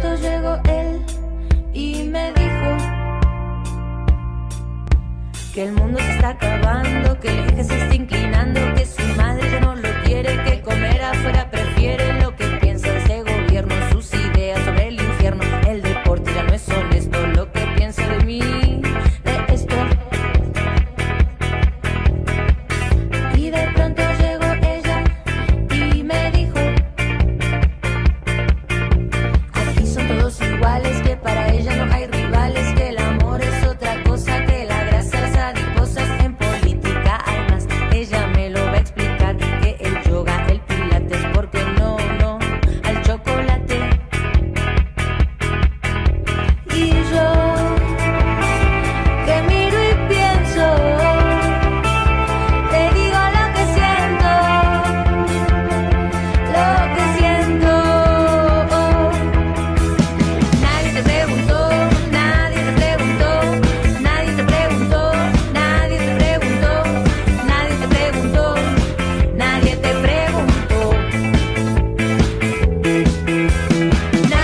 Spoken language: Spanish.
pronto llegó él y me dijo que el mundo se está acabando, que el eje se está inclinando, que